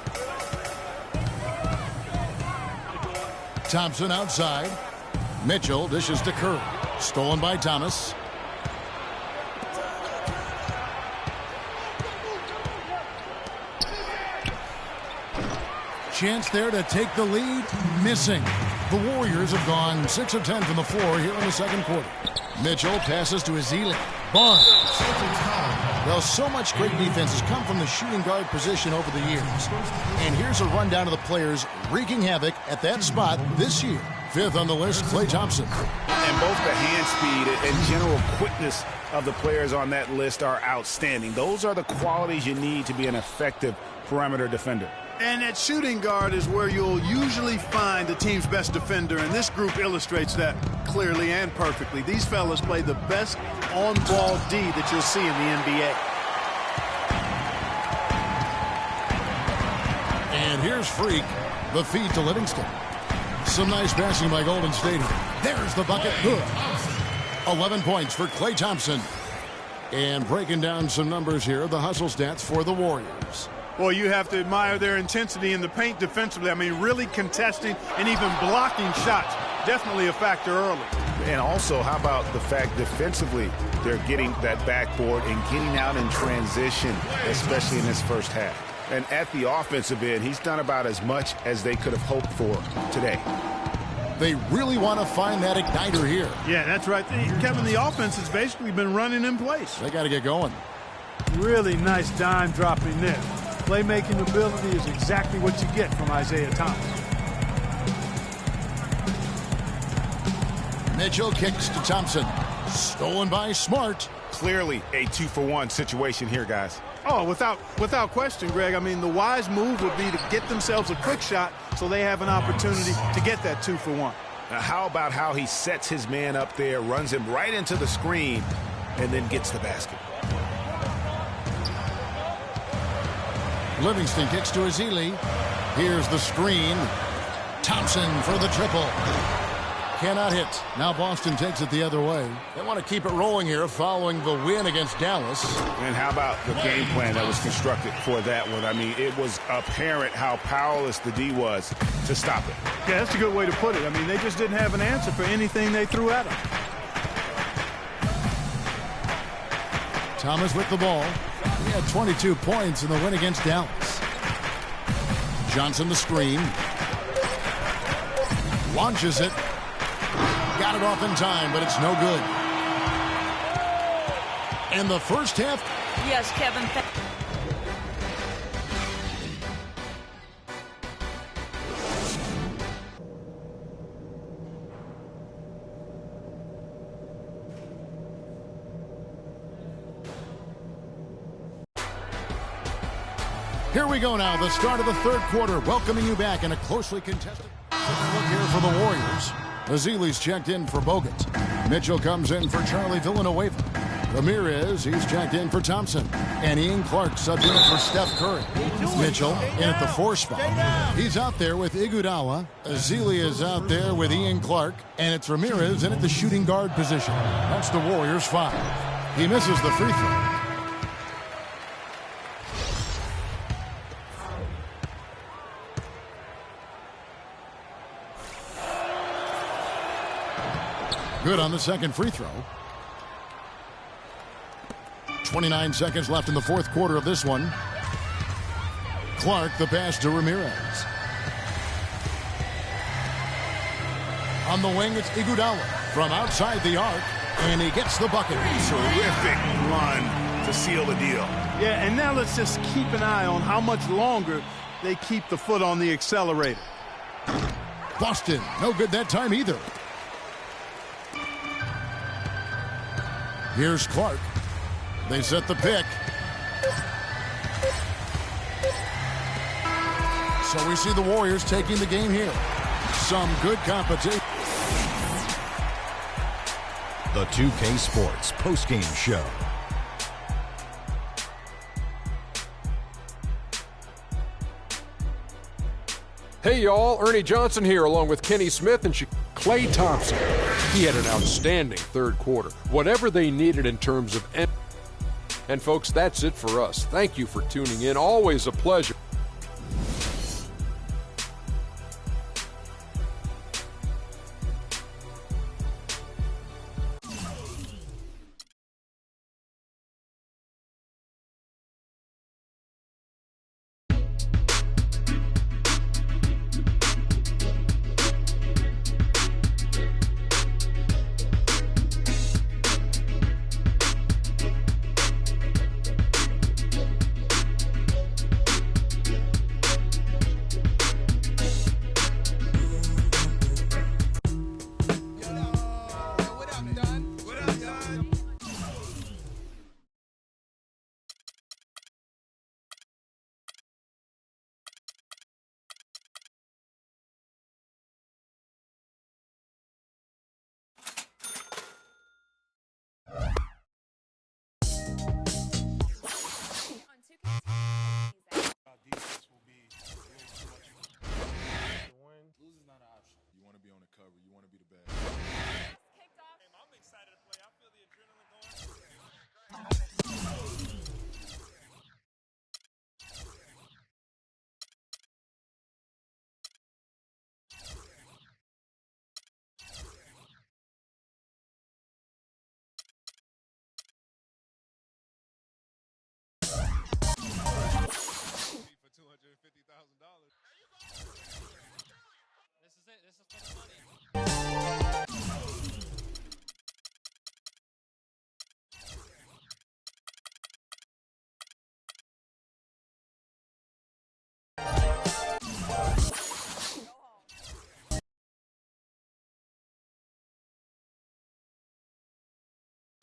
Thompson outside. Mitchell dishes to Curry. Stolen by Thomas. Chance there to take the lead. Missing. The Warriors have gone 6 of 10 from the floor here in the second quarter. Mitchell passes to Ezeli. Barnes. Well, so much great defense has come from the shooting guard position over the years. And here's a rundown of the players wreaking havoc at that spot this year. 5th on the list, Klay Thompson. And both the hand speed and general quickness of the players on that list are outstanding. Those are the qualities you need to be an effective perimeter defender. And at shooting guard is where you'll usually find the team's best defender, and this group illustrates that clearly and perfectly. These fellas play the best on-ball D that you'll see in the NBA. And here's Freak. The feed to Livingston. Some nice passing by Golden State. There's the bucket. Good. 11 points for Klay Thompson. And breaking down some numbers here, the hustle stats for the Warriors. Well, you have to admire their intensity in the paint defensively. I mean, really contesting and even blocking shots. Definitely a factor early. And also, how about the fact defensively, they're getting that backboard and getting out in transition, especially in this first half. And at the offensive end, he's done about as much as they could have hoped for today. They really want to find that igniter here. Yeah, that's right. Kevin, the offense has basically been running in place. They got to get going. Really nice dime dropping there. Playmaking ability is exactly what you get from Isaiah Thomas. Mitchell kicks to Thompson. Stolen by Smart. Clearly a 2-for-1 situation here, guys. Oh, without question, Greg. I mean, the wise move would be to get themselves a quick shot so they have an opportunity to get that 2-for-1. Now, how about how he sets his man up there, runs him right into the screen, and then gets the basket. Livingston kicks to Ezeli. Here's the screen. Thompson for the triple. Cannot hit. Now Boston takes it the other way. They want to keep it rolling here following the win against Dallas. And how about the game plan that was constructed for that one? I mean, it was apparent how powerless the D was to stop it. Yeah, that's a good way to put it. I mean, they just didn't have an answer for anything they threw at him. Thomas with the ball. He had 22 points in the win against Dallas. Johnson the screen. Launches it. Got it off in time, but it's no good. And the first half. Yes, Kevin. Here we go now, the start of the third quarter, welcoming you back in a closely contested look here for the Warriors. Ezeli's checked in for Bogut. Mitchell comes in for Charlie Villanueva. Ramirez, he's checked in for Thompson. And Ian Clark subbed in for Steph Curry. Mitchell in at the 4 spot. He's out there with Iguodala. Azili is out there with Ian Clark. And it's Ramirez in at the shooting guard position. That's the Warriors' 5. He misses the free throw. Good on the second free throw. 29 seconds left in the fourth quarter of this one. Clark, the pass to Ramirez. On the wing, it's Iguodala from outside the arc, and he gets the bucket. Terrific run to seal the deal. Yeah, and now let's just keep an eye on how much longer they keep the foot on the accelerator. Boston, no good that time either. Here's Clark. They set the pick. So we see the Warriors taking the game here. Some good competition. The 2K Sports postgame show. Hey, y'all. Ernie Johnson here, along with Kenny Smith and Klay Thompson. He had an outstanding third quarter. Whatever they needed in terms of... And, folks, that's it for us. Thank you for tuning in. Always a pleasure.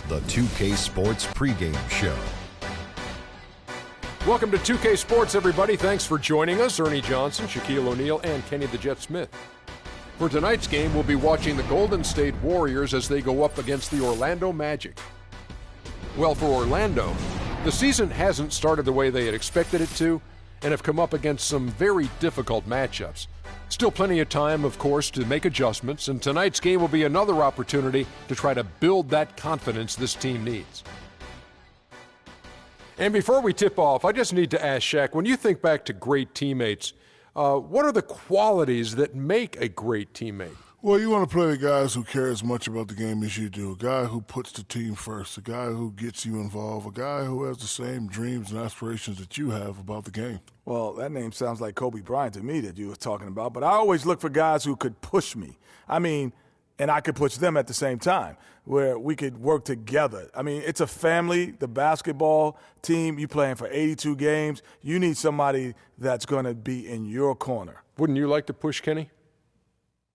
The 2K Sports pregame show. Welcome to 2K Sports, everybody. Thanks for joining us. Ernie Johnson, Shaquille O'Neal, and Kenny the Jet Smith. For tonight's game, we'll be watching the Golden State Warriors as they go up against the Orlando Magic. Well, for Orlando, the season hasn't started the way they had expected it to and have come up against some very difficult matchups. Still plenty of time, of course, to make adjustments, and tonight's game will be another opportunity to try to build that confidence this team needs. And before we tip off, I just need to ask Shaq, when you think back to great teammates, what are the qualities that make a great teammate? Well, you want to play with guys who care as much about the game as you do, a guy who puts the team first, a guy who gets you involved, a guy who has the same dreams and aspirations that you have about the game. Well, that name sounds like Kobe Bryant to me that you were talking about, but I always look for guys who could push me. I mean, and I could push them at the same time, where we could work together. I mean, it's a family, the basketball team, you playing for 82 games. You need somebody that's going to be in your corner. Wouldn't you like to push Kenny?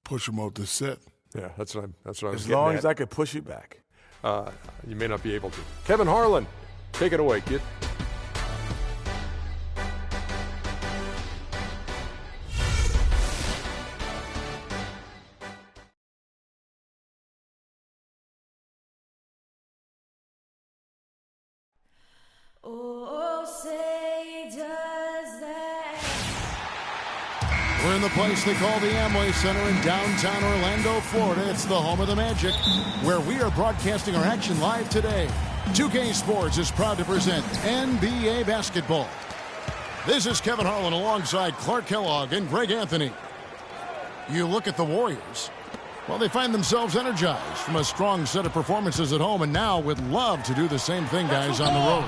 Push him off this set. Yeah, that's what I was getting As long at. as I could push you back. You may not be able to. Kevin Harlan, take it away, kid. We're in the place they call the Amway Center in downtown Orlando, Florida. It's the home of the Magic, where we are broadcasting our action live today. 2K Sports is proud to present NBA basketball. This is Kevin Harlan alongside Clark Kellogg and Greg Anthony. You look at the Warriors. Well, they find themselves energized from a strong set of performances at home and now would love to do the same thing, guys, on the road.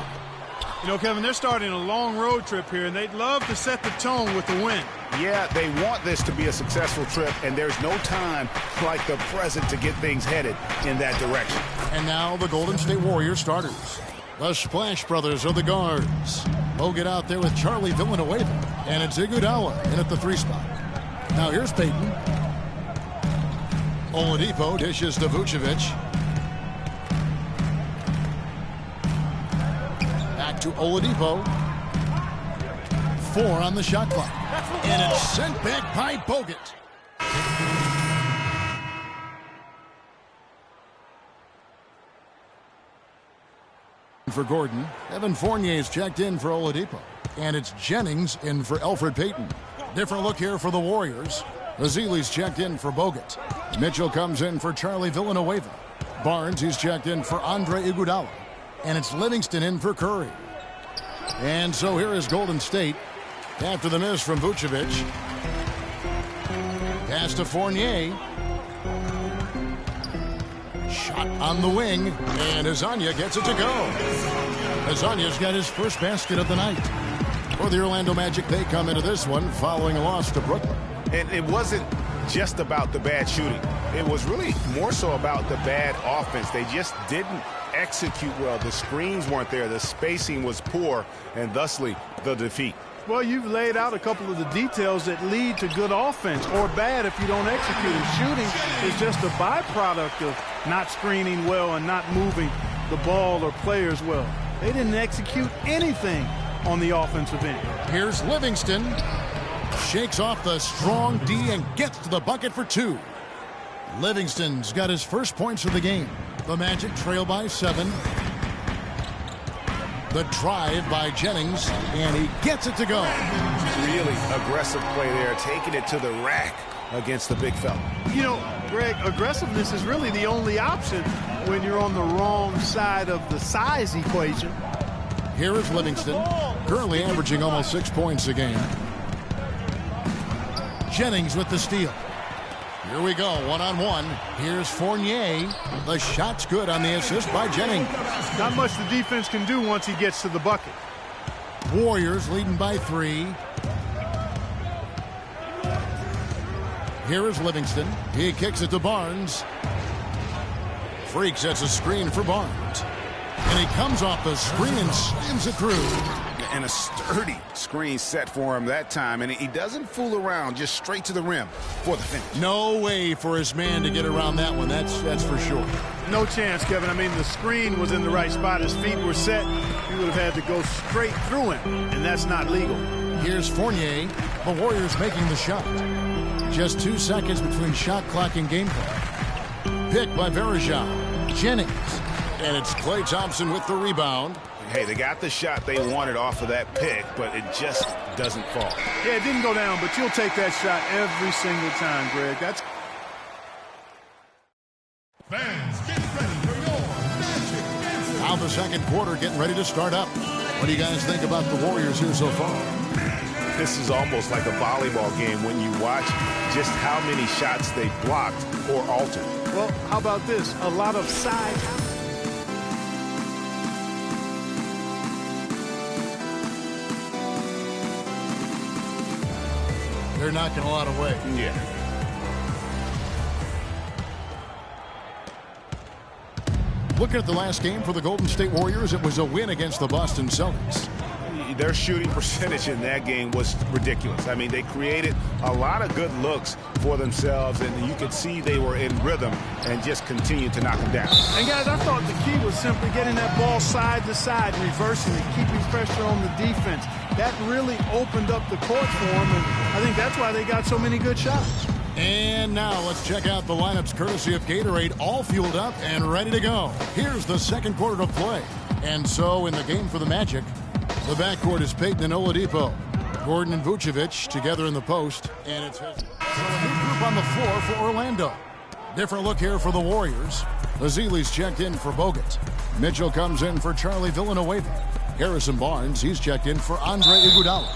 You know, Kevin, they're starting a long road trip here, and they'd love to set the tone with the win. Yeah, they want this to be a successful trip, and there's no time like the present to get things headed in that direction. And now the Golden State Warriors starters. The Splash Brothers are the guards. Bogut out there with Charlie Villanueva, and it's Iguodala in at the 3 spot. Now here's Payton. Oladipo dishes to Vucevic. Back to Oladipo. 4 on the shot clock. And it's sent back by Bogut. For Gordon, Evan Fournier's checked in for Oladipo. And it's Jennings in for Elfrid Payton. Different look here for the Warriors. Azili's checked in for Bogut. Mitchell comes in for Charlie Villanueva. Barnes, he's checked in for Andre Iguodala. And it's Livingston in for Curry. And so here is Golden State after the miss from Vucevic. Pass to Fournier. Shot on the wing, and Azania gets it to go. Azania's got his first basket of the night. For the Orlando Magic, they come into this one following a loss to Brooklyn. And it wasn't just about the bad shooting. It was really more so about the bad offense. They just didn't execute well. The screens weren't there. The spacing was poor, and thusly the defeat. Well, you've laid out a couple of the details that lead to good offense or bad if you don't execute. And shooting is just a byproduct of not screening well and not moving the ball or players well. They didn't execute anything on the offensive end. Here's Livingston. Shakes off the strong D and gets to the bucket for 2. Livingston's got his first points of the game. The Magic trail by 7. The drive by Jennings, and he gets it to go. Really aggressive play there, taking it to the rack against the big fella. You know, Greg, aggressiveness is really the only option when you're on the wrong side of the size equation. Here is Livingston, currently averaging almost 6 points a game. Jennings with the steal. Here we go, one-on-one. Here's Fournier. The shot's good on the assist by Jennings. Not much the defense can do once he gets to the bucket. Warriors leading by 3. Here is Livingston. He kicks it to Barnes. Freak sets a screen for Barnes. And he comes off the screen and slams it through. And a sturdy screen set for him that time. And he doesn't fool around, just straight to the rim for the finish. No way for his man to get around that one. That's for sure. No chance, Kevin. I mean, the screen was in the right spot. His feet were set. He would have had to go straight through him, and that's not legal. Here's Fournier. The Warriors making the shot. Just 2 seconds between shot clock and gameplay. Pick by Verajao. Jennings. And it's Klay Thompson with the rebound. Hey, they got the shot they wanted off of that pick, but it just doesn't fall. Yeah, it didn't go down, but you'll take that shot every single time, Greg. That's Fans, get ready for your Magic Answer. Now the second quarter getting ready to start up. What do you guys think about the Warriors here so far? This is almost like a volleyball game when you watch just how many shots they blocked or altered. Well, how about this? A lot of side. They're knocking a lot away. Yeah. Looking at the last game for the Golden State Warriors, it was a win against the Boston Celtics. Their shooting percentage in that game was ridiculous. I mean, they created a lot of good looks for themselves, and you could see they were in rhythm and just continued to knock them down. And, guys, I thought the key was simply getting that ball side to side, reversing it, keeping pressure on the defense. That really opened up the court for them, and I think that's why they got so many good shots. And now let's check out the lineups courtesy of Gatorade, all fueled up and ready to go. Here's the second quarter of play. And so in the game for the Magic, the backcourt is Payton and Oladipo. Gordon and Vucevic together in the post. And it's so a new group on the floor for Orlando. Different look here for the Warriors. Ezeli's checked in for Bogut. Mitchell comes in for Charlie Villanueva. Harrison Barnes, he's checked in for Andre Iguodala.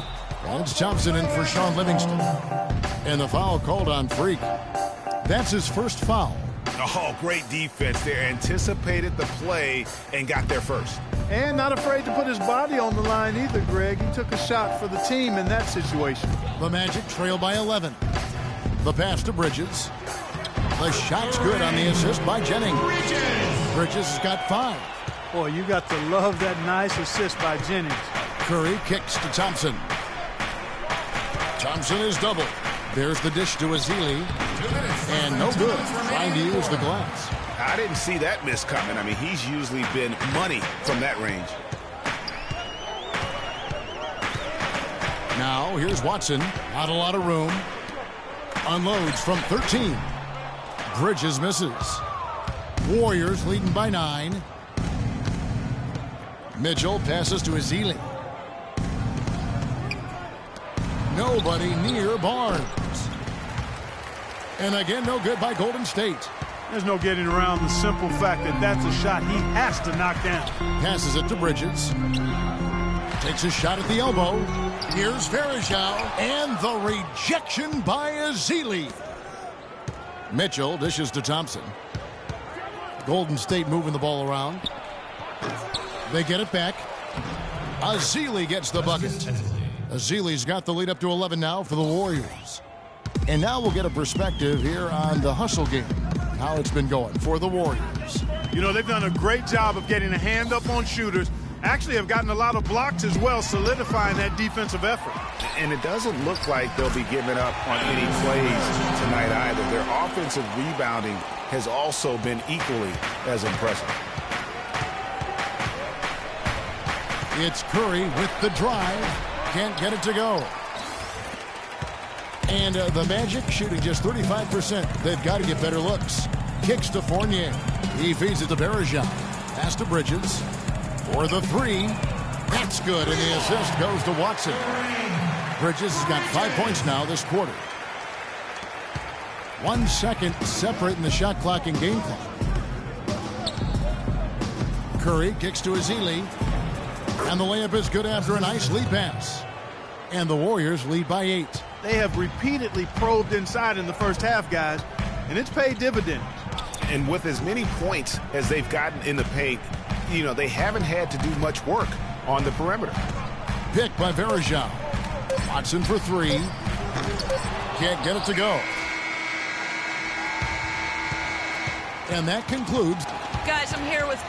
And it's Thompson in for Sean Livingston. And the foul called on Freak. That's his first foul. Oh, great defense there. Anticipated the play and got there first. And not afraid to put his body on the line either, Greg. He took a shot for the team in that situation. The Magic trail by 11. The pass to Bridges. The shot's good on the assist by Jennings. Bridges has got 5. Boy, you got to love that nice assist by Jennings. Curry kicks to Thompson. Thompson is double. There's the dish to Ezeli. And no good. Trying to use the glass. I didn't see that miss coming. I mean, he's usually been money from that range. Now, here's Watson. Not a lot of room. Unloads from 13. Bridges misses. Warriors leading by 9. Mitchell passes to Ezeli. Nobody near Barnes. And again, no good by Golden State. There's no getting around the simple fact that that's a shot he has to knock down. Passes it to Bridges. Takes a shot at the elbow. Here's Varejao. And the rejection by Ezeli. Mitchell dishes to Thompson. Golden State moving the ball around. They get it back. Ezeli gets the bucket. Ezeli's got the lead up to 11 now for the Warriors. And now we'll get a perspective here on the hustle game. How it's been going for the Warriors. You know, they've done a great job of getting a hand up on shooters. Actually have gotten a lot of blocks as well, solidifying that defensive effort. And it doesn't look like they'll be giving up on any plays tonight either. Their offensive rebounding has also been equally as impressive. It's Curry with the drive. Can't get it to go. And the Magic shooting just 35%. They've got to get better looks. Kicks to Fournier. He feeds it to Varejao. Pass to Bridges. For the 3. That's good. And the assist goes to Watson. Bridges has got 5 points now this quarter. 1 second separating the shot clock and game clock. Curry kicks to Ezeli. And the layup is good after a nice lead pass. And the Warriors lead by 8. They have repeatedly probed inside in the first half, guys, and it's paid dividends. And with as many points as they've gotten in the paint, you know, they haven't had to do much work on the perimeter. Pick by Varejao. Watson for 3. Can't get it to go. And that concludes. Guys, I'm here with...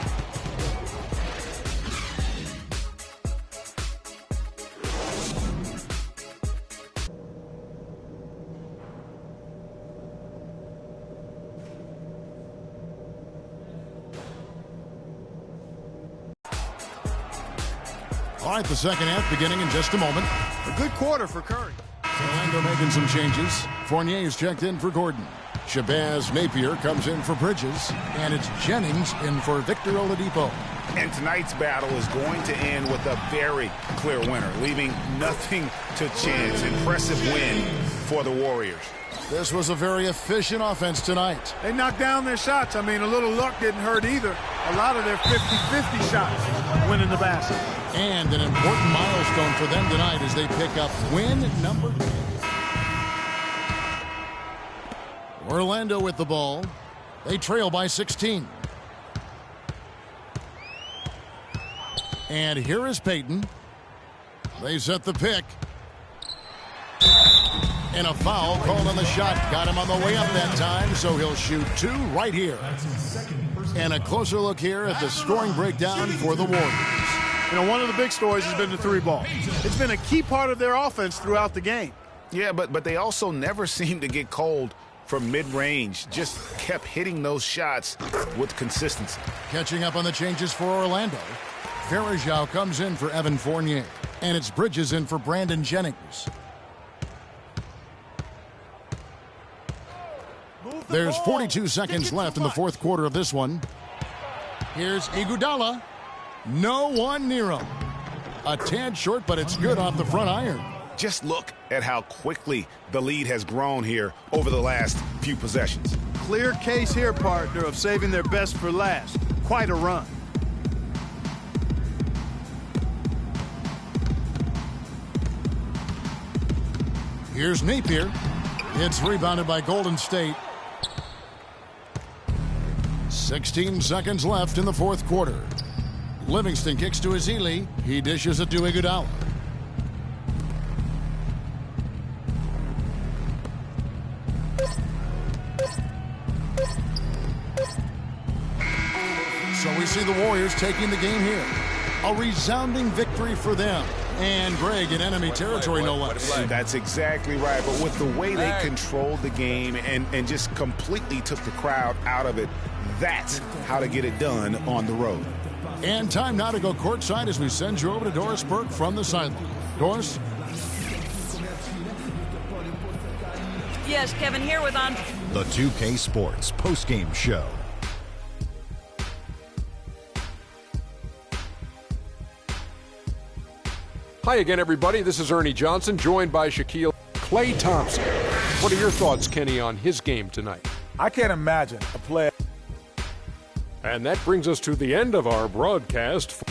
All right, the second half beginning in just a moment. A good quarter for Curry. Orlando making some changes. Fournier is checked in for Gordon. Shabazz Napier comes in for Bridges. And it's Jennings in for Victor Oladipo. And tonight's battle is going to end with a very clear winner, leaving nothing to chance. Impressive win for the Warriors. This was a very efficient offense tonight. They knocked down their shots. I mean, a little luck didn't hurt either. A lot of their 50-50 shots went in the basket. And an important milestone for them tonight as they pick up win number 2. Orlando with the ball. They trail by 16. And here is Payton. They set the pick. And a foul called on the shot. Got him on the way up that time, so he'll shoot 2 right here. And a closer look here at the scoring breakdown for the Warriors. You know, one of the big stories has been the 3-ball. It's been a key part of their offense throughout the game. Yeah, but they also never seem to get cold from mid-range. Just kept hitting those shots with consistency. Catching up on the changes for Orlando. Varejao comes in for Evan Fournier. And it's Bridges in for Brandon Jennings. There's 42 seconds left in the fourth quarter of this one. Here's Iguodala. No one near him. A tad short, but it's good off the front iron. Just look at how quickly the lead has grown here over the last few possessions. Clear case here, partner, of saving their best for last. Quite a run. Here's Napier. It's rebounded by Golden State. 16 seconds left in the fourth quarter. Livingston kicks to Ezeli. He dishes it to Iguodala. So we see the Warriors taking the game here. A resounding victory for them. And Greg in enemy territory, no less. That's exactly right. But with the way they controlled the game and just completely took the crowd out of it, that's how to get it done on the road. And time now to go courtside as we send you over to Doris Burke from the sideline. Doris? Yes, Kevin, here with Andre. The 2K Sports postgame show. Hi again, everybody. This is Ernie Johnson, joined by Shaquille Klay Thompson. What are your thoughts, Kenny, on his game tonight? I can't imagine a player. And that brings us to the end of our broadcast.